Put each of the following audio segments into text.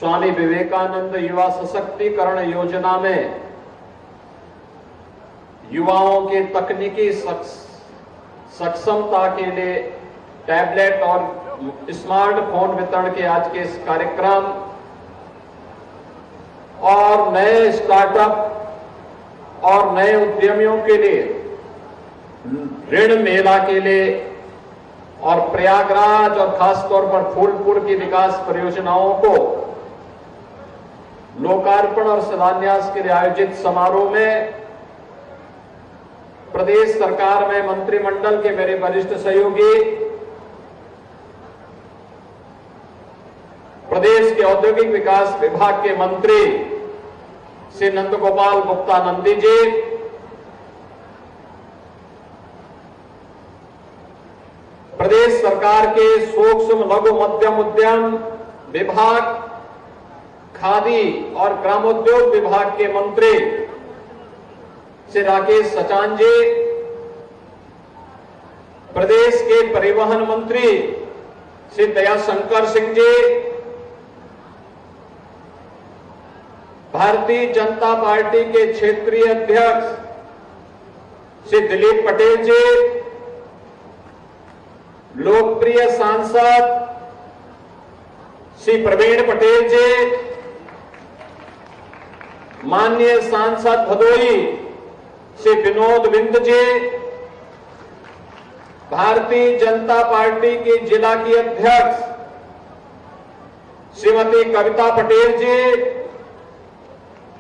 स्वामी विवेकानंद युवा सशक्तिकरण योजना में युवाओं के तकनीकी सक्षमता के लिए टैबलेट और स्मार्टफोन वितरण के आज के इस कार्यक्रम और नए स्टार्टअप और नए उद्यमियों के लिए ऋण मेला के लिए और प्रयागराज और खासतौर पर फूलपुर की विकास परियोजनाओं को लोकार्पण और शिलान्यास के लिए आयोजित समारोह में प्रदेश सरकार में मंत्रिमंडल के मेरे वरिष्ठ सहयोगी, प्रदेश के औद्योगिक विकास विभाग के मंत्री श्री नंदगोपाल गुप्ता नंदी जी, प्रदेश सरकार के सूक्ष्म लघु मध्यम उद्यम विभाग, खादी और ग्रामोद्योग विभाग के मंत्री श्री राकेश सचान जी, प्रदेश के परिवहन मंत्री श्री दयाशंकर सिंह जी, भारतीय जनता पार्टी के क्षेत्रीय अध्यक्ष श्री दिलीप पटेल जी, लोकप्रिय सांसद श्री प्रवीण पटेल जी, माननीय सांसद भदोई श्री विनोद बिंद जी, भारतीय जनता पार्टी की जिला की अध्यक्ष श्रीमती कविता पटेल जी,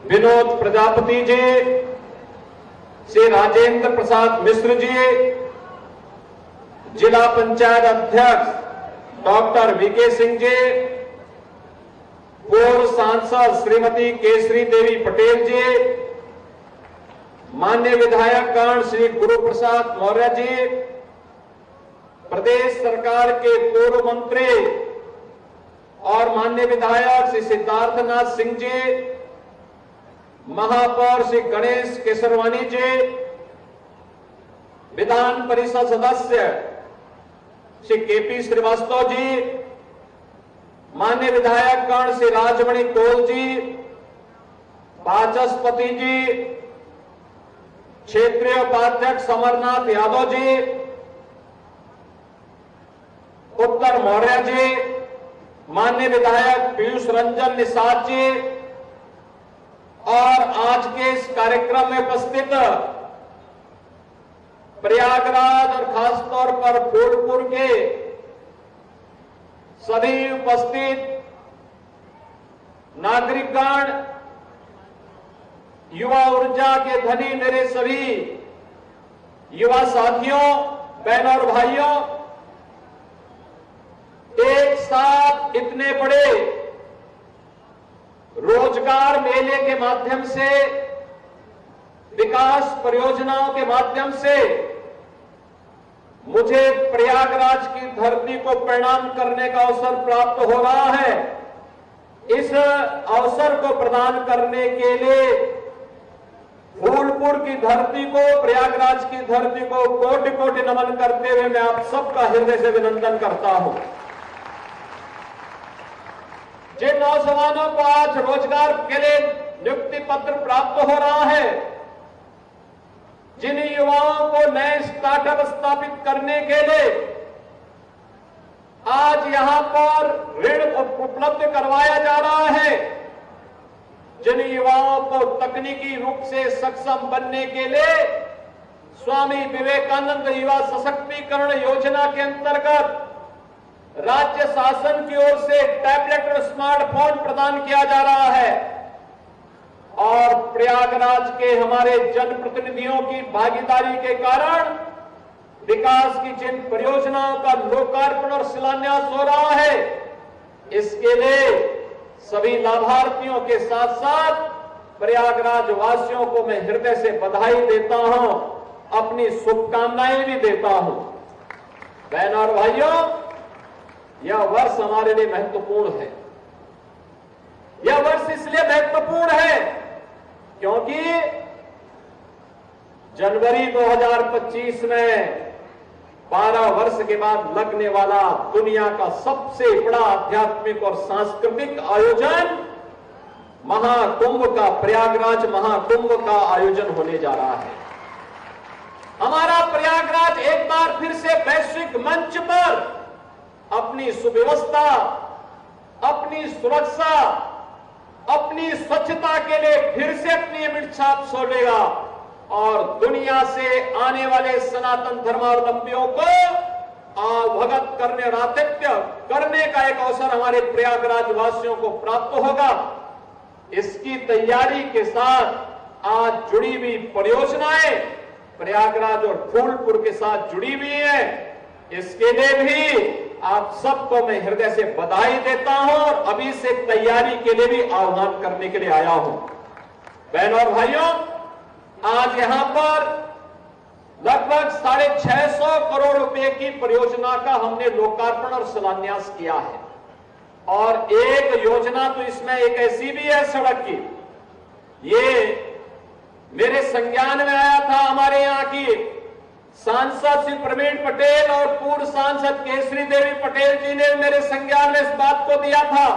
विनोद प्रजापति जी, श्री राजेंद्र प्रसाद मिश्र जी, जिला पंचायत अध्यक्ष डॉक्टर वीके सिंह जी, पूर्व सांसद श्रीमती केसरी देवी पटेल जी, माननीय विधायकगण श्री गुरु प्रसाद मौर्य जी, प्रदेश सरकार के पूर्व मंत्री और माननीय विधायक श्री सिद्धार्थनाथ सिंह जी, महापौर श्री गणेश केसरवानी जी, विधान परिषद सदस्य श्री केपी श्रीवास्तव जी, माननीय विधायकगण श्री राजमणि कोल जी, वाचस्पति जी, क्षेत्रीय उपाध्यक्ष अमरनाथ यादव जी, उत्तर मौर्य जी, माननीय विधायक पीयूष रंजन निषाद जी और आज के इस कार्यक्रम में उपस्थित प्रयागराज और खासतौर पर फूलपुर के सभी उपस्थित नागरिकगण, युवा ऊर्जा के धनी मेरे सभी युवा साथियों, बहनों और भाइयों, एक साथ इतने बड़े रोजगार मेले के माध्यम से, विकास परियोजनाओं के माध्यम से मुझे प्रयागराज की धरती को प्रणाम करने का अवसर प्राप्त हो रहा है। इस अवसर को प्रदान करने के लिए फूलपुर की धरती को, प्रयागराज की धरती को कोटि कोटि नमन करते हुए मैं आप सबका हृदय से अभिनंदन करता हूं। जिन नौजवानों को आज रोजगार के लिए नियुक्ति पत्र प्राप्त हो रहा है, जिन युवाओं को नए स्टार्टअप स्थापित करने के लिए आज यहां पर ऋण उपलब्ध करवाया जा रहा है, जिन युवाओं को तकनीकी रूप से सक्षम बनने के लिए स्वामी विवेकानंद युवा सशक्तिकरण योजना के अंतर्गत राज्य शासन की ओर से टैबलेट और स्मार्टफोन प्रदान किया जा रहा है और प्रयागराज के हमारे जनप्रतिनिधियों की भागीदारी के कारण विकास की जिन परियोजनाओं का लोकार्पण और शिलान्यास हो रहा है, इसके लिए सभी लाभार्थियों के साथ साथ प्रयागराज वासियों को मैं हृदय से बधाई देता हूं, अपनी शुभकामनाएं भी देता हूं। बहनों और भाइयों, यह वर्ष हमारे लिए महत्वपूर्ण है। यह वर्ष इसलिए महत्वपूर्ण है क्योंकि जनवरी 2025 में 12 वर्ष के बाद लगने वाला दुनिया का सबसे बड़ा आध्यात्मिक और सांस्कृतिक आयोजन महाकुंभ का, प्रयागराज महाकुंभ का आयोजन होने जा रहा है। हमारा प्रयागराज एक बार फिर से वैश्विक मंच पर अपनी सुव्यवस्था, अपनी सुरक्षा, अपनी स्वच्छता के लिए फिर से अपनी अमिट छाप छोड़ेगा और दुनिया से आने वाले सनातन धर्मावलंबियों को अवगत करने, रातित्य करने का एक अवसर हमारे प्रयागराज वासियों को प्राप्त होगा। इसकी तैयारी के साथ आज जुड़ी हुई परियोजनाएं प्रयागराज और फूलपुर के साथ जुड़ी हुई है। इसके लिए भी आप सबको मैं हृदय से बधाई देता हूं और अभी से तैयारी के लिए भी आह्वान करने के लिए आया हूं। बहनों और भाइयों, आज यहां पर लगभग 650 करोड़ रुपए की परियोजना का हमने लोकार्पण और शिलान्यास किया है। और एक योजना तो इसमें एक ऐसी भी है सड़क की, ये मेरे संज्ञान में आया था। हमारे यहाँ की सांसद श्री प्रवीण पटेल और पूर्व सांसद केसरी देवी पटेल जी ने मेरे संज्ञान में इस बात को दिया था,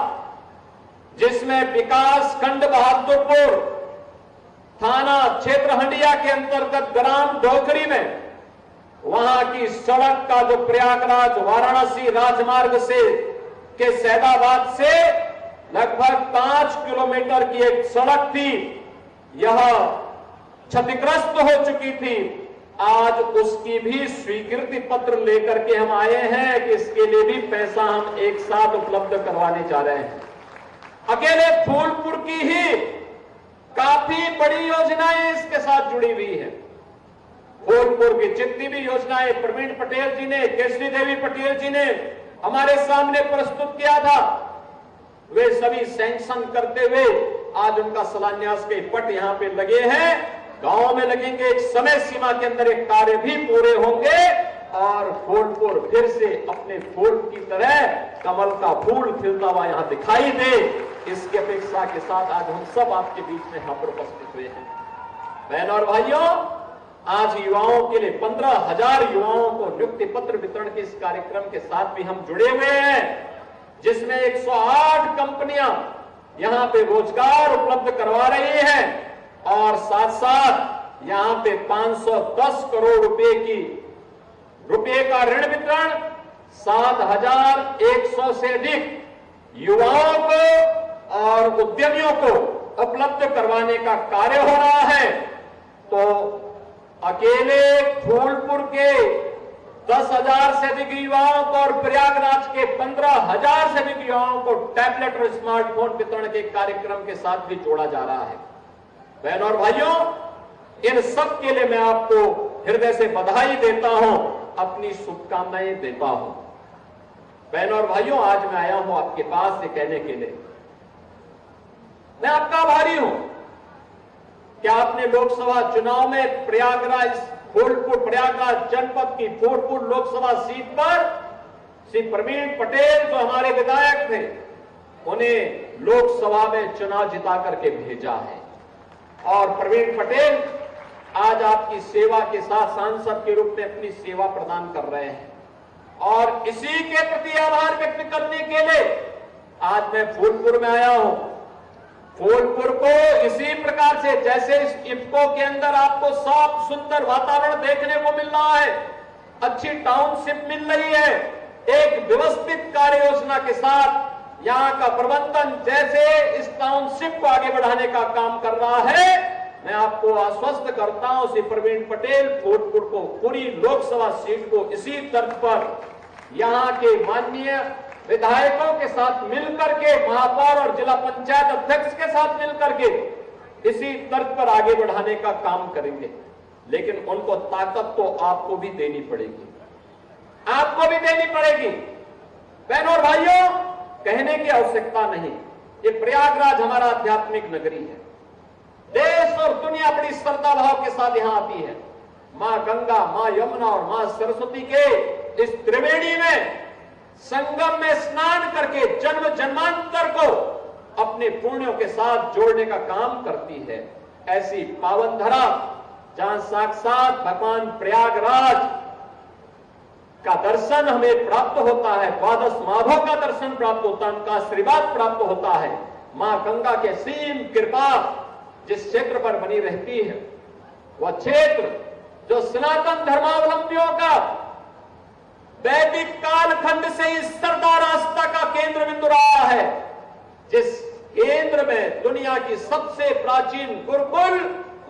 जिसमें विकास खंड बहादुरपुर थाना क्षेत्र हंडिया के अंतर्गत ग्राम डोकरी में वहां की सड़क का जो प्रयागराज वाराणसी राजमार्ग से के सैदाबाद से लगभग 5 किलोमीटर की एक सड़क थी, यह क्षतिग्रस्त हो चुकी थी। आज उसकी भी स्वीकृति पत्र लेकर के हम आए हैं कि इसके लिए भी पैसा हम एक साथ उपलब्ध करवाने जा रहे हैं। अकेले फूलपुर की ही काफी बड़ी योजनाएं इसके साथ जुड़ी हुई है। फूलपुर की जितनी भी योजनाएं प्रवीण पटेल जी ने, केसरी देवी पटेल जी ने हमारे सामने प्रस्तुत किया था, वे सभी सैंक्शन करते हुए आज उनका शिलान्यास के पट यहां पे लगे हैं। गांव में लगेंगे, एक समय सीमा के अंदर एक कार्य भी पूरे होंगे और फूलपुर फिर से अपने फूल की तरह कमल का फूल खिलता हुआ यहां दिखाई दे, इसकी अपेक्षा के साथ आज हम सब आपके बीच में यहां पर उपस्थित हुए हैं। बहनों और भाइयों, आज युवाओं के लिए 15,000 युवाओं को नियुक्ति पत्र वितरण के इस कार्यक्रम के साथ भी हम जुड़े हुए हैं, जिसमें 108 कंपनियां यहां पे रोजगार उपलब्ध करवा रही हैं और साथ साथ यहां पे 510 करोड़ रुपए का ऋण वितरण 7,100 से अधिक युवाओं को और उद्यमियों को उपलब्ध करवाने का कार्य हो रहा है। तो अकेले फूलपुर के 10,000 से अधिक युवाओं को और प्रयागराज के 15,000 से अधिक युवाओं को टैबलेट और स्मार्टफोन वितरण के कार्यक्रम के साथ भी जोड़ा जा रहा है। बहनों और भाइयों, इन सब के लिए मैं आपको हृदय से बधाई देता हूं, अपनी शुभकामनाएं देता हूं। बहनों और भाइयों, आज मैं आया हूं आपके पास ये कहने के लिए, मैं आपका आभारी हूं कि आपने लोकसभा चुनाव में प्रयागराज जनपद की फूलपुर लोकसभा सीट पर श्री प्रवीण पटेल जो हमारे विधायक थे, उन्हें लोकसभा में चुनाव जिता करके भेजा है। और प्रवीण पटेल आज आपकी सेवा के साथ सांसद के रूप में अपनी सेवा प्रदान कर रहे हैं और इसी के प्रति आभार व्यक्त करने के लिए आज मैं फूलपुर में आया हूं। फूलपुर को इसी प्रकार से, जैसे इस इफ्को के अंदर आपको साफ सुंदर वातावरण देखने को मिल रहा है, अच्छी टाउनशिप मिल रही है, एक व्यवस्थित कार्य योजना के साथ यहां का प्रबंधन जैसे इस टाउनशिप को आगे बढ़ाने का काम कर रहा है, मैं आपको आश्वस्त करता हूं श्री प्रवीण पटेल फूलपुर को, पूरी लोकसभा सीट को इसी तर्ज पर यहां के माननीय विधायकों के साथ मिलकर के, महापौर और जिला पंचायत अध्यक्ष के साथ मिलकर के इसी तर्ज पर आगे बढ़ाने का काम करेंगे। लेकिन उनको ताकत तो आपको भी देनी पड़ेगी, आपको भी देनी पड़ेगी। बहनों और भाइयों, कहने की आवश्यकता नहीं, ये प्रयागराज हमारा आध्यात्मिक नगरी है। देश और दुनिया बड़ी श्रद्धा भाव के साथ यहां आती है। मां गंगा, मां यमुना और मां सरस्वती के इस त्रिवेणी में संगम में स्नान करके जन्म जन्मांतर को अपने पुण्यों के साथ जोड़ने का काम करती है। ऐसी पावन धरा जहां साक्षात भगवान प्रयागराज का दर्शन हमें प्राप्त होता है, द्वादश माधव का दर्शन प्राप्त होता है, उनका आशीर्वाद प्राप्त होता है। मां गंगा के असीम कृपा जिस क्षेत्र पर बनी रहती है, वह क्षेत्र जो सनातन धर्मावलंबियों का वैदिक कालखंड से इस सरदार आस्था का केंद्र बिंदु रहा है, जिस केंद्र में दुनिया की सबसे प्राचीन गुरुकुल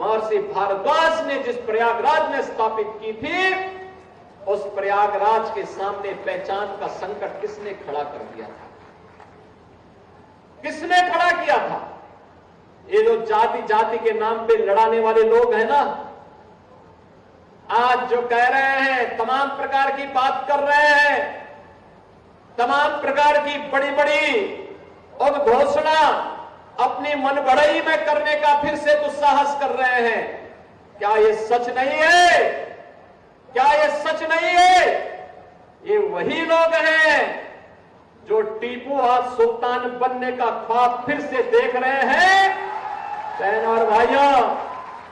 महर्षि भारद्वाज ने जिस प्रयागराज में स्थापित की थी, उस प्रयागराज के सामने पहचान का संकट किसने खड़ा कर दिया था? किसने खड़ा किया था? ये जो जाति जाति के नाम पे लड़ाने वाले लोग हैं ना, आज जो कह रहे हैं, तमाम प्रकार की बात कर रहे हैं, तमाम प्रकार की बड़ी बड़ी उद्घोषणा अपनी मनबड़ई में करने का फिर से दुस्साहस कर रहे हैं। क्या ये सच नहीं है? क्या ये सच नहीं है? ये वही लोग हैं जो टीपू आज सुल्तान बनने का ख्वाब फिर से देख रहे हैं। बहन और भाइयों,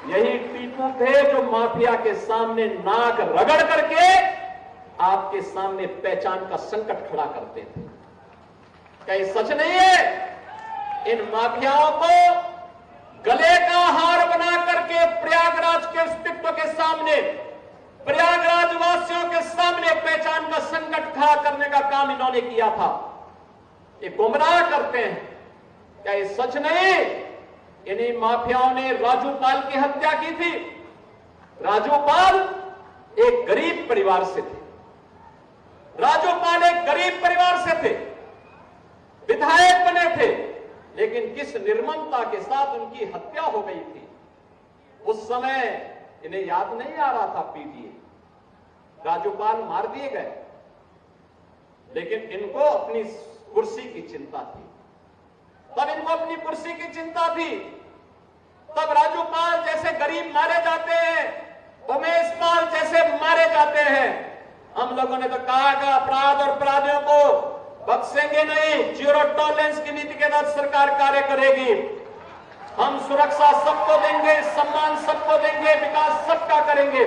यही टीपू थे जो माफिया के सामने नाक रगड़ करके आपके सामने पहचान का संकट खड़ा करते थे। क्या ये सच नहीं है? इन माफियाओं को गले का हार बना करके प्रयागराज के अस्तित्व के सामने, प्रयागराज वासियों के सामने पहचान का संकट खड़ा करने का काम इन्होंने किया था। ये गुमराह करते हैं। क्या ये सच नहीं? इन्हीं माफियाओं ने राजू पाल की हत्या की थी। राजू पाल एक गरीब परिवार से थे। राजू पाल एक गरीब परिवार से थे, विधायक बने थे, लेकिन किस निर्ममता के साथ उनकी हत्या हो गई थी। उस समय इन्हें याद नहीं आ रहा था पीटीए, राजूपाल मार दिए गए, लेकिन इनको अपनी कुर्सी की चिंता थी। तब इनको अपनी कुर्सी की चिंता थी। तब राजूपाल जैसे गरीब मारे जाते हैं, उमेश पाल जैसे मारे जाते हैं। हम लोगों ने तो कहा कि अपराध और अपराधियों को बख्शेंगे नहीं, जीरो टॉलरेंस की नीति के तहत सरकार कार्य करेगी। हम सुरक्षा सबको देंगे, सम्मान सबको देंगे, विकास सबका करेंगे।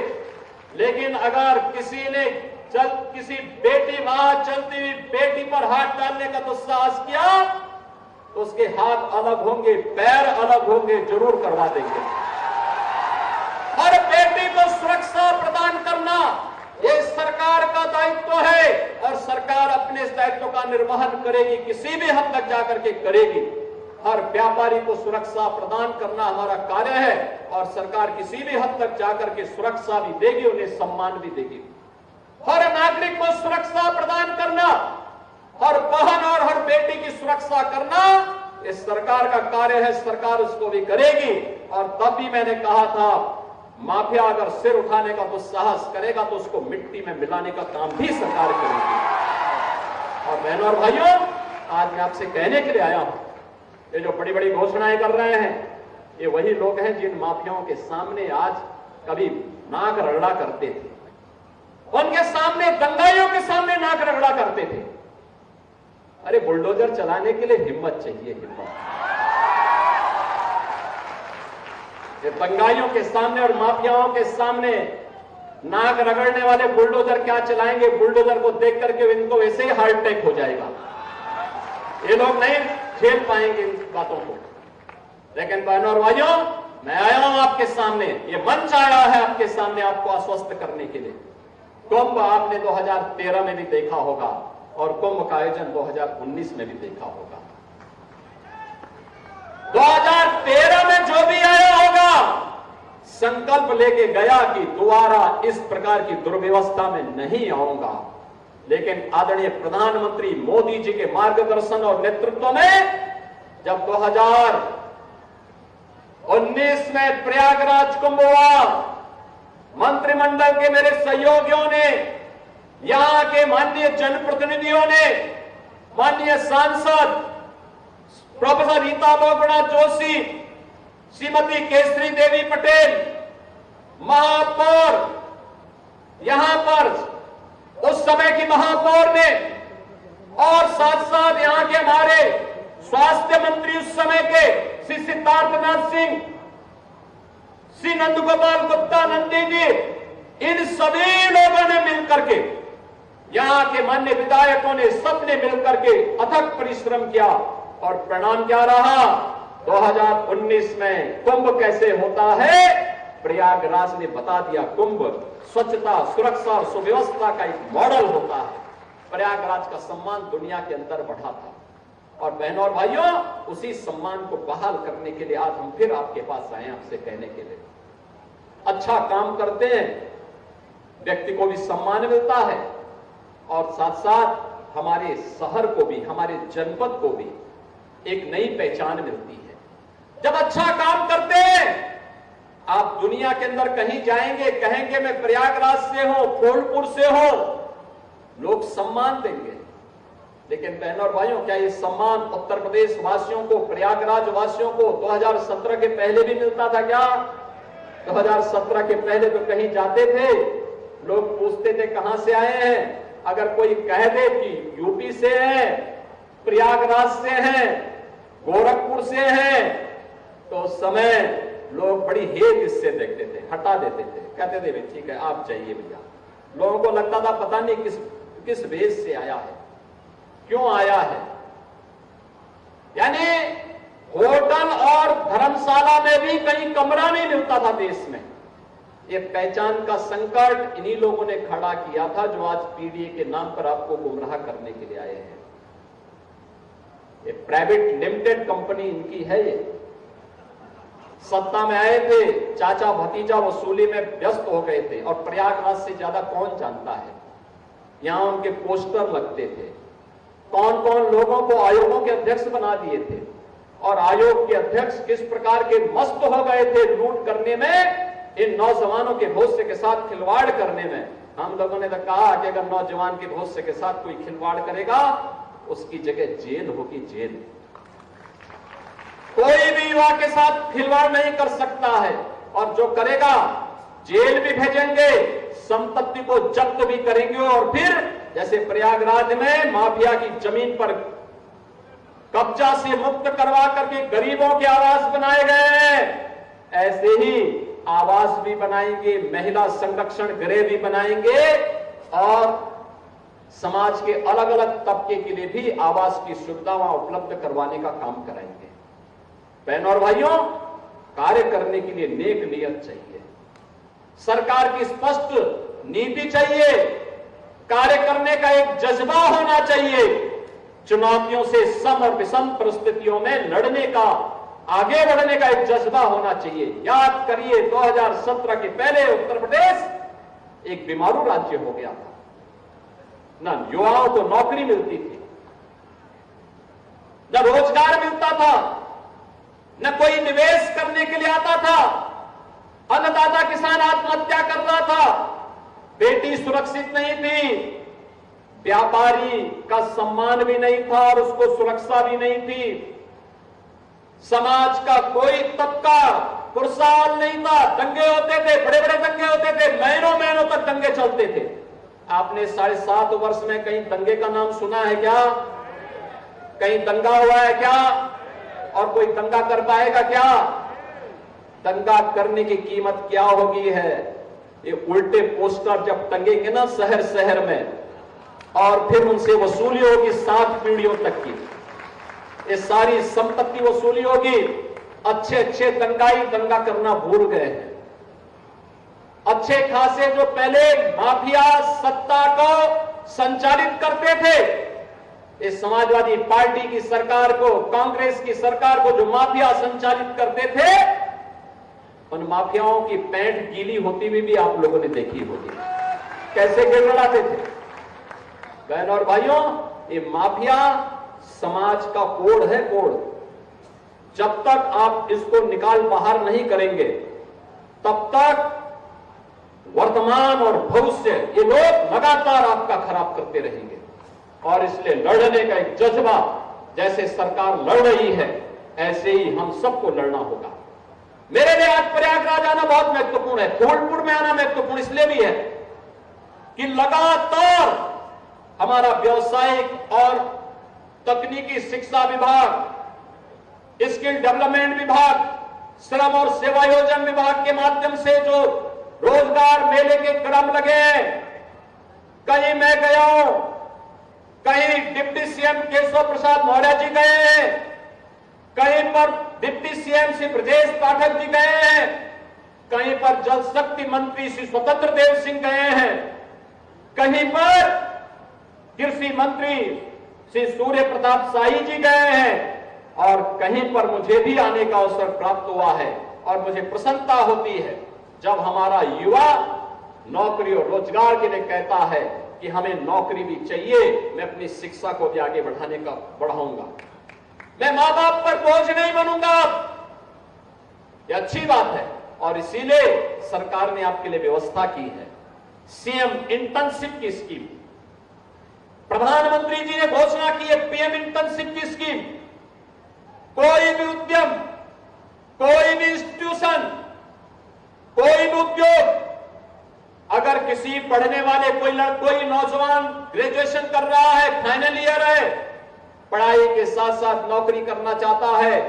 लेकिन अगर किसी ने किसी बेटी वहां चलती हुई बेटी पर हाथ डालने का दुस्साहस किया, तो उसके हाथ अलग होंगे, पैर अलग होंगे, जरूर करवा देंगे। हर बेटी को सुरक्षा प्रदान करना ये सरकार का दायित्व है, और सरकार अपने इस दायित्व का निर्वहन करेगी, किसी भी हद तक जाकर के करेगी। हर व्यापारी को सुरक्षा प्रदान करना हमारा कार्य है, और सरकार किसी भी हद तक जाकर के सुरक्षा भी देगी, उन्हें सम्मान भी देगी। हर नागरिक को सुरक्षा प्रदान करना, हर बहन और हर बेटी की सुरक्षा करना इस सरकार का कार्य है, सरकार उसको भी करेगी। और तब भी मैंने कहा था, माफिया अगर सिर उठाने का दुस्साहस करेगा तो उसको मिट्टी में मिलाने का काम भी सरकार करेगी। और बहनों और भाइयों, आज मैं आपसे कहने के लिए आया हूं, ये जो बड़ी बड़ी घोषणाएं कर रहे हैं, ये वही लोग हैं जिन माफियाओं के सामने आज कभी नाक रगड़ा करते थे, उनके सामने, दंगाइयों के सामने नाक रगड़ा करते थे। अरे बुलडोजर चलाने के लिए हिम्मत चाहिए, हिम्मत। ये दंगाइयों के सामने और माफियाओं के सामने नाक रगड़ने वाले बुलडोजर क्या चलाएंगे? बुलडोजर को देख करके इनको वैसे ही हार्ट अटैक हो जाएगा। ये लोग नहीं झेल पाएंगे इन बातों को। लेकिन बहनों और भाइयों, मैं आया हूं आपके सामने, ये मंच आया है आपके सामने आपको आश्वस्त करने के लिए। कुंभ आपने 2013 में भी देखा होगा, और कुंभ का आयोजन 2019 में भी देखा होगा। 2013 में जो भी आया होगा, संकल्प लेके गया कि दोबारा इस प्रकार की दुर्व्यवस्था में नहीं आऊंगा। लेकिन आदरणीय प्रधानमंत्री मोदी जी के मार्गदर्शन और नेतृत्व में जब 2019 में प्रयागराज कुंभ हुआ, मंत्रिमंडल के मेरे सहयोगियों ने, यहां के माननीय जनप्रतिनिधियों ने, माननीय सांसद प्रोफेसर रीता बहुगुणा जोशी, श्रीमती केसरी देवी पटेल, महापौर, यहां पर उस समय की महापौर ने, और साथ साथ यहां के हमारे स्वास्थ्य मंत्री उस समय के श्री सिद्धार्थनाथ सिंह, श्री नंदगोपाल गुप्ता नंदी जी, इन सभी लोगों ने मिलकर के यहां के मान्य विधायकों ने सबने मिलकर के अथक परिश्रम किया और परिणाम क्या रहा? 2019 में कुंभ कैसे होता है प्रयागराज ने बता दिया। कुंभ स्वच्छता, सुरक्षा और सुव्यवस्था का एक मॉडल होता है। प्रयागराज का सम्मान दुनिया के अंदर बढ़ा था। और बहनों और भाइयों, उसी सम्मान को बहाल करने के लिए आज हम फिर आपके पास आए आपसे कहने के लिए, अच्छा काम करते हैं, व्यक्ति को भी सम्मान मिलता है और साथ साथ हमारे शहर को भी, हमारे जनपद को भी एक नई पहचान मिलती है। जब अच्छा काम करते हैं, आप दुनिया के अंदर कहीं जाएंगे, कहेंगे मैं प्रयागराज से हूं, फूलपुर से हूं, लोग सम्मान देंगे। लेकिन बहनों और भाइयों, क्या ये सम्मान उत्तर प्रदेश वासियों को, प्रयागराज वासियों को 2017 के पहले भी मिलता था क्या? 2017 के पहले तो कहीं जाते थे, लोग पूछते थे कहां से आए हैं। अगर कोई कह दे कि यूपी से है, प्रयागराज से हैं, गोरखपुर से हैं, तो उस समय लोग बड़ी हेत इससे देखते थे, हटा देते थे, कहते थे ठीक है आप जाइए भैया। लोगों को लगता था पता नहीं किस वेश से आया है, क्यों आया है। यानी होटल और धर्मशाला में भी कहीं कमरा नहीं मिलता था देश में। ये पहचान का संकट इन्हीं लोगों ने खड़ा किया था जो आज पीडीए के नाम पर आपको गुमराह करने के लिए आए हैं। ये प्राइवेट लिमिटेड कंपनी इनकी है। ये सत्ता में आए थे, चाचा भतीजा वसूली में व्यस्त हो गए थे और प्रयागराज से ज्यादा कौन जानता है। यहां उनके पोस्टर लगते थे, कौन कौन लोगों को आयोगों के अध्यक्ष बना दिए थे और आयोग के अध्यक्ष किस प्रकार के मस्त हो गए थे लूट करने में, इन नौजवानों के भविष्य के साथ खिलवाड़ करने में। हम लोगों ने तो कहा कि अगर नौजवान के भविष्य के साथ कोई खिलवाड़ करेगा उसकी जगह जेल होगी, जेल। कोई भी युवा के साथ खिलवाड़ नहीं कर सकता है और जो करेगा जेल भी भेजेंगे, संपत्ति को जब्त भी करेंगे और फिर जैसे प्रयागराज में माफिया की जमीन पर कब्जा से मुक्त करवा करके गरीबों के आवास बनाए गए हैं, ऐसे ही आवास भी बनाएंगे, महिला संरक्षण गृह भी बनाएंगे और समाज के अलग अलग तबके के लिए भी आवास की सुविधा वहां उपलब्ध करवाने का काम कराएंगे। बहनों और भाइयों, कार्य करने के लिए नेक नियत चाहिए, सरकार की स्पष्ट नीति चाहिए, कार्य करने का एक जज्बा होना चाहिए, चुनौतियों से सम और विषम परिस्थितियों में लड़ने का, आगे बढ़ने का एक जज्बा होना चाहिए। याद करिए 2017 के पहले उत्तर प्रदेश एक बीमारू राज्य हो गया था, न युवाओं को नौकरी मिलती थी, न रोजगार मिलता था, न कोई निवेश करने के लिए आता था, अन्नदाता किसान आत्महत्या कर रहा था, बेटी सुरक्षित नहीं थी, व्यापारी का सम्मान भी नहीं था और उसको सुरक्षा भी नहीं थी, समाज का कोई तबका खुशहाल नहीं था, दंगे होते थे, बड़े बड़े दंगे होते थे, महीनों महीनों तक दंगे चलते थे। आपने 7.5 वर्ष में कहीं दंगे का नाम सुना है क्या? कहीं दंगा हुआ है क्या? और कोई दंगा कर पाएगा क्या? दंगा करने की कीमत क्या होगी है? ये उल्टे पोस्टर जब टंगेंगे ना शहर शहर में और फिर उनसे वसूली होगी 7 पीढ़ियों तक की, ये सारी संपत्ति वसूली होगी। अच्छे अच्छे दंगाई दंगा करना भूल गए हैं। अच्छे खासे जो पहले माफिया सत्ता को संचालित करते थे, इस समाजवादी पार्टी की सरकार को, कांग्रेस की सरकार को जो माफिया संचालित करते थे, उन माफियाओं की पैंट गीली होती हुई भी आप लोगों ने देखी होगी, कैसे गिड़गिड़ाते थे। बहनों और भाइयों, ये माफिया समाज का कोड है, कोड। जब तक आप इसको निकाल बाहर नहीं करेंगे तब तक वर्तमान और भविष्य ये लोग लगातार आपका खराब करते रहेंगे। और इसलिए लड़ने का एक जज्बा, जैसे सरकार लड़ रही है ऐसे ही हम सबको लड़ना होगा। मेरे लिए आज प्रयागराज आना बहुत महत्वपूर्ण है, फूलपुर में आना महत्वपूर्ण इसलिए भी है कि लगातार हमारा व्यवसायिक और तकनीकी शिक्षा विभाग, स्किल डेवलपमेंट विभाग, श्रम और सेवायोजन विभाग के माध्यम से जो रोजगार मेले के क्रम लगे, कहीं मैं गया हूं, कहीं डिप्टी सीएम केशव प्रसाद मौर्य जी गए हैं, कहीं पर डिप्टी सीएम श्री ब्रजेश पाठक जी गए हैं, कहीं पर जल शक्ति मंत्री श्री स्वतंत्र देव सिंह गए हैं, कहीं पर कृषि मंत्री श्री सूर्य प्रताप शाही जी गए हैं, और कहीं पर मुझे भी आने का अवसर प्राप्त हुआ है। और मुझे प्रसन्नता होती है जब हमारा युवा नौकरी और रोजगार के लिए कहता है कि हमें नौकरी भी चाहिए, मैं अपनी शिक्षा को भी आगे बढ़ाऊंगा, मैं मां बाप पर बोझ नहीं बनूंगा। यह अच्छी बात है और इसीलिए सरकार ने आपके लिए व्यवस्था की है सीएम इंटर्नशिप की स्कीम। प्रधानमंत्री जी ने घोषणा की है पीएम इंटर्नशिप की स्कीम। कोई भी उद्यम, कोई भी इंस्टीट्यूशन, कोई भी उद्योग, अगर किसी पढ़ने वाले कोई नौजवान ग्रेजुएशन कर रहा है, फाइनल ईयर है, पढ़ाई के साथ साथ नौकरी करना चाहता है,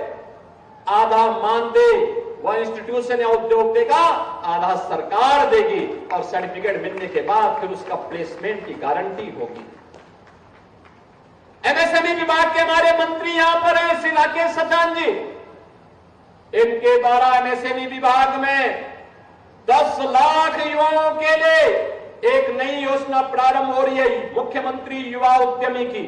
आधा मानदेय वह इंस्टीट्यूशन या उद्योग देगा, आधा सरकार देगी और सर्टिफिकेट मिलने के बाद फिर उसका प्लेसमेंट की गारंटी होगी। एमएसएमई विभाग के हमारे मंत्री यहां पर हैं श्री राकेश सचान जी, इनके द्वारा एमएसएमई विभाग में 10 लाख युवाओं के लिए एक नई योजना प्रारंभ हो रही है, मुख्यमंत्री युवा उद्यमी की।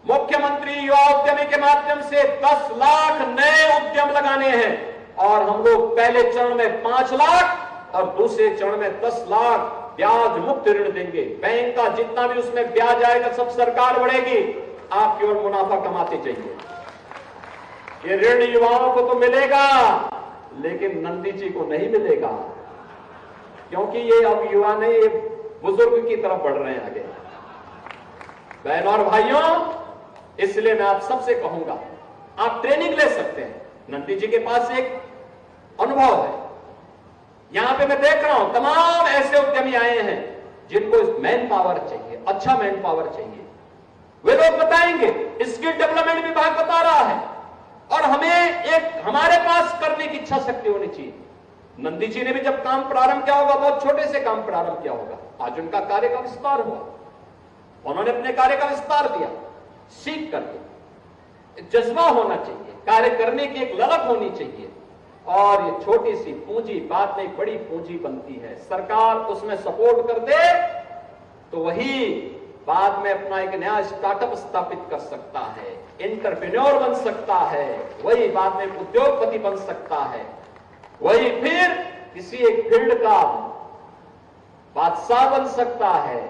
मुख्यमंत्री युवा उद्यमी के माध्यम से 10 लाख नए उद्यम लगाने हैं और हम लोग पहले चरण में 5 लाख और दूसरे चरण में 10 लाख ब्याज मुक्त ऋण देंगे। बैंक का जितना भी उसमें ब्याज आएगा सब सरकार बढ़ेगी, आप केवल मुनाफा कमाते जाइए। ये ऋण युवाओं को तो मिलेगा लेकिन नंदी जी को नहीं मिलेगा, क्योंकि ये अब युवा नहीं, ये बुजुर्ग की तरफ बढ़ रहे हैं आगे। बहनों और भाइयों, इसलिए मैं आप सबसे कहूंगा आप ट्रेनिंग ले सकते हैं। नंदी जी के पास एक अनुभव है, यहां पे मैं देख रहा हूं तमाम ऐसे उद्यमी आए हैं जिनको मैन पावर चाहिए, अच्छा मैन पावर चाहिए। वे लोग बताएंगे, स्किल डेवलपमेंट विभाग बता रहा है और हमें एक हमारे पास करने की इच्छा शक्ति होनी चाहिए। नंदी जी ने भी जब काम प्रारंभ किया होगा, बहुत छोटे से काम प्रारंभ किया होगा, आज उनका कार्य का विस्तार हुआ, उन्होंने अपने कार्य का विस्तार दिया। सीख करके जज्बा होना चाहिए, कार्य करने की एक ललक होनी चाहिए और ये छोटी सी पूंजी बाद में बड़ी पूंजी बनती है। सरकार उसमें सपोर्ट कर दे तो वही बाद में अपना एक नया स्टार्टअप स्थापित कर सकता है, एंटरप्रेन्योर बन सकता है, वही बाद में उद्योगपति बन सकता है, वही फिर किसी एक फील्ड का बादशाह बन सकता है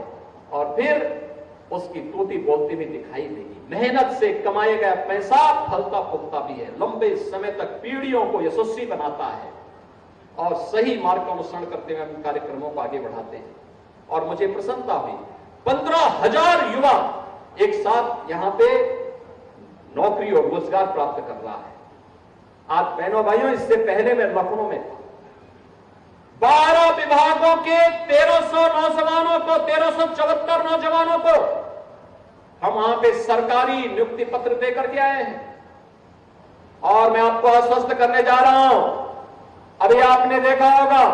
और फिर उसकी तूती बोलती भी दिखाई देगी। मेहनत से कमाया गया पैसा फलता फूलता भी है, लंबे समय तक पीढ़ियों को यशस्वी बनाता है और सही मार्ग का अनुसरण करते हुए हम कार्यक्रमों को आगे बढ़ाते हैं। और मुझे प्रसन्नता हुई 15,000 युवा एक साथ यहां पे नौकरी और रोजगार प्राप्त कर रहा है। आज बहनों भाइयों, इससे पहले मैं लखनऊ में था, 12 विभागों के 1300 नौजवानों को, 1374 नौजवानों को हम वहां पे सरकारी नियुक्ति पत्र देकर के आए हैं। और मैं आपको आश्वस्त करने जा रहा हूं, अभी आपने देखा होगा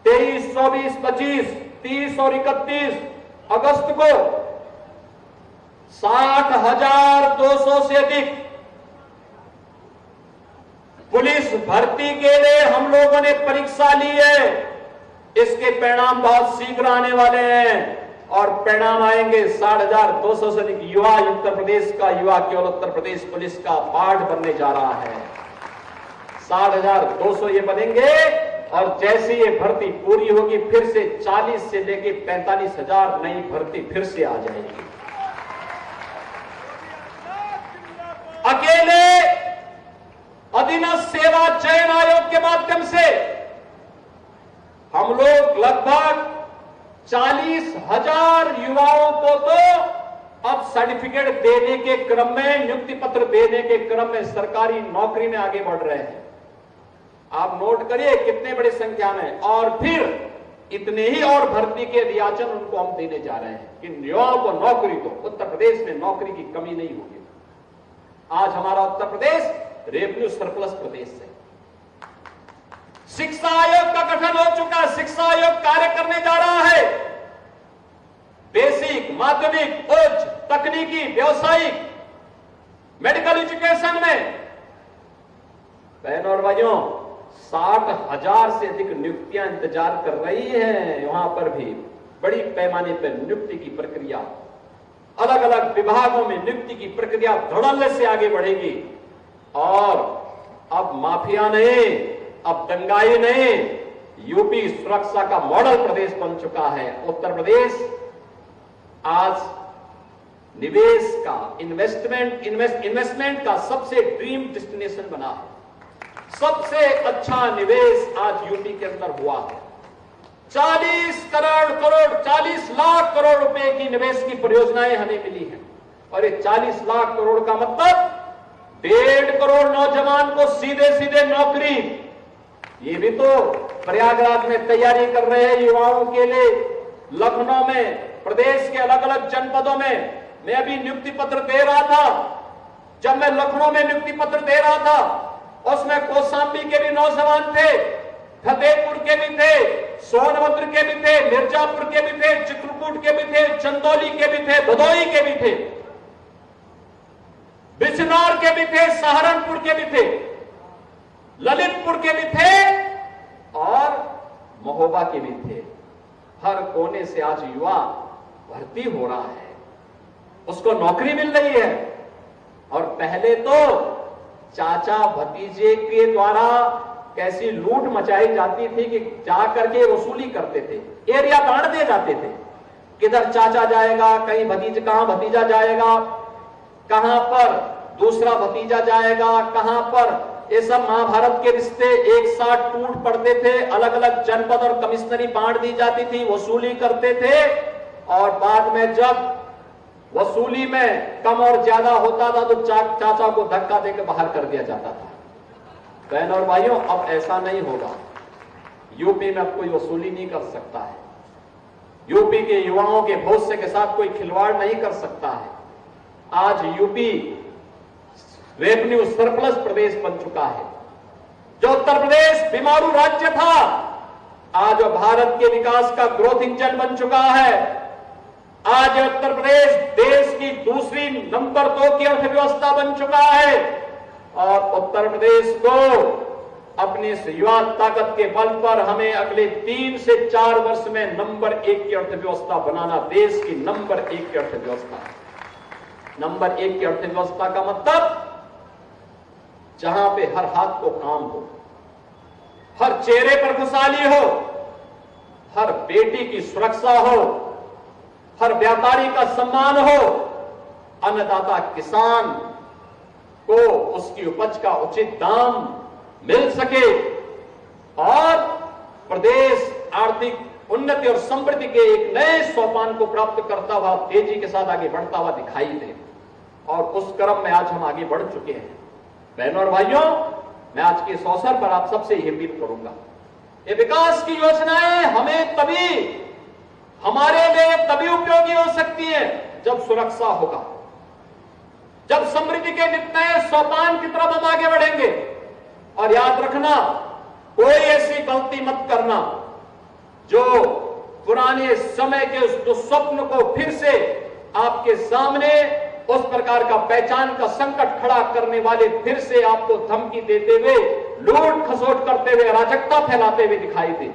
23, 24, 25, 30 और 31 अगस्त को 60,200 से अधिक पुलिस भर्ती के लिए हम लोगों ने परीक्षा ली है। इसके परिणाम बहुत शीघ्र आने वाले हैं और परिणाम आएंगे। 60,200 से अधिक युवा उत्तर प्रदेश का युवा केवल उत्तर प्रदेश पुलिस का पार्ट बनने जा रहा है। 60,200 ये बनेंगे और जैसे ये भर्ती पूरी होगी फिर से 40 से लेके 45,000 नई भर्ती फिर से आ जाएगी। अकेले अधीनस्थ सेवा चयन आयोग के माध्यम से हम लोग लगभग 40,000 युवाओं को तो अब सर्टिफिकेट देने के क्रम में, नियुक्ति पत्र देने के क्रम में सरकारी नौकरी में आगे बढ़ रहे हैं। आप नोट करिए कितने बड़ी संख्या में, और फिर इतने ही और भर्ती के रियाचन उनको हम देने जा रहे हैं कि युवाओं को नौकरी दो। उत्तर प्रदेश में नौकरी की कमी नहीं होगी। आज हमारा उत्तर प्रदेश रेवेन्यू सरप्लस प्रदेश है। शिक्षा आयोग का गठन हो चुका है, शिक्षा आयोग कार्य करने जा रहा है। बेसिक, माध्यमिक, उच्च, तकनीकी, व्यवसायिक, मेडिकल एजुकेशन में बहनों और भाइयों 60,000 से अधिक नियुक्तियां इंतजार कर रही हैं। वहां पर भी बड़ी पैमाने पर नियुक्ति की प्रक्रिया, अलग अलग विभागों में नियुक्ति की प्रक्रिया धड़ल्ले से आगे बढ़ेगी। और अब माफिया नहीं, अब दंगाई नहीं, यूपी सुरक्षा का मॉडल प्रदेश बन चुका है। उत्तर प्रदेश आज निवेश का, इन्वेस्टमेंट का सबसे ड्रीम डेस्टिनेशन बना है। सबसे अच्छा निवेश आज यूपी के अंदर हुआ है। 40 लाख करोड़ रुपए की निवेश की परियोजनाएं हमें मिली हैं। और ये 40 लाख करोड़ का मतलब 1.5 करोड़ नौजवान को सीधे सीधे नौकरी। ये भी तो प्रयागराज में तैयारी कर रहे हैं युवाओं के लिए। लखनऊ में, प्रदेश के अलग अलग जनपदों में मैं अभी नियुक्ति पत्र दे रहा था। जब मैं लखनऊ में नियुक्ति पत्र दे रहा था, उसमें कौशाम्बी के भी नौजवान थे, फतेहपुर के भी थे, सोनभद्र के भी थे, मिर्जापुर के भी थे, चित्रकूट के भी थे, चंदौली के भी थे, भदोही के भी थे, बिजनौर के भी थे, सहारनपुर के भी थे, ललितपुर के भी थे और महोबा के भी थे। हर कोने से आज युवा भर्ती हो रहा है, उसको नौकरी मिल रही है। और पहले तो चाचा भतीजे के द्वारा कैसी लूट मचाई जाती थी कि जाकर के वसूली करते थे, एरिया बांट दिए जाते थे, किधर चाचा जाएगा, कहीं भतीजा, कहां भतीजा जाएगा, कहां पर दूसरा भतीजा जाएगा, कहां पर। ये सब महाभारत के रिश्ते एक साथ टूट पड़ते थे। अलग अलग जनपद और कमिश्नरी बांट दी जाती थी, वसूली करते थे। और बाद में जब वसूली में कम और ज्यादा होता था तो चाचा को धक्का देकर बाहर कर दिया जाता था। बहनों और भाइयों, अब ऐसा नहीं होगा। यूपी में अब कोई वसूली नहीं कर सकता है। यूपी के युवाओं के भविष्य के साथ कोई खिलवाड़ नहीं कर सकता है। आज यूपी रेवेन्यू सरप्लस प्रदेश बन चुका है। जो उत्तर प्रदेश बीमारू राज्य था, आज भारत के विकास का ग्रोथ इंजन बन चुका है। आज उत्तर प्रदेश देश की दूसरी नंबर 2 की अर्थव्यवस्था बन चुका है। और उत्तर प्रदेश को अपनी युवा ताकत के बल पर हमें अगले 3 से 4 वर्ष में नंबर 1 की अर्थव्यवस्था बनाना। देश की नंबर 1 की अर्थव्यवस्था। नंबर 1 की अर्थव्यवस्था का मतलब जहां पे हर हाथ को काम हो, हर चेहरे पर खुशहाली हो, हर बेटी की सुरक्षा हो, हर व्यापारी का सम्मान हो, अन्नदाता किसान को उसकी उपज का उचित दाम मिल सके और प्रदेश आर्थिक उन्नति और समृद्धि के एक नए सोपान को प्राप्त करता हुआ तेजी के साथ आगे बढ़ता हुआ दिखाई दे। और उस क्रम में आज हम आगे बढ़ चुके हैं। बहनों और भाइयों, मैं आज के इस अवसर पर आप सबसे यह अपील करूंगा, ये विकास की योजनाएं हमें तभी, हमारे लिए तभी उपयोगी हो सकती है जब सुरक्षा होगा, जब समृद्धि के नए सोपान की तरफ हम आगे बढ़ेंगे। और याद रखना, कोई ऐसी गलती मत करना जो पुराने समय के उस दुस्वप्न को फिर से आपके सामने उस प्रकार का पहचान का संकट खड़ा करने वाले फिर से आपको धमकी देते हुए, लूट खसोट करते हुए, अराजकता फैलाते हुए दिखाई दे।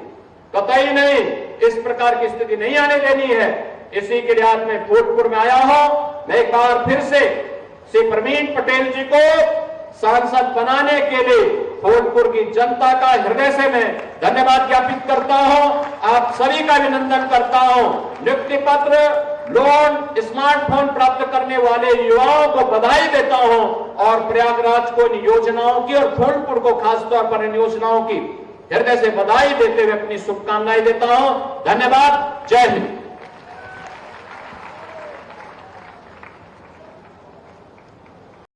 कतई नहीं, इस प्रकार की स्थिति नहीं आने देनी है। इसी के लिए आज मैं भोजपुर में आया हूं। मैं एक बार फिर से श्री प्रवीण पटेल जी को सांसद बनाने के लिए भोजपुर की जनता का हृदय से मैं धन्यवाद ज्ञापित करता हूं। आप सभी का अभिनंदन करता हूं। नियुक्ति पत्र, लोन, स्मार्टफोन प्राप्त करने वाले युवाओं को बधाई देता हूं और प्रयागराज को इन योजनाओं की और भोजपुर को खासतौर पर इन योजनाओं की हृदय से बधाई देते हुए अपनी शुभकामनाएं देता हूं। धन्यवाद। जय हिंद।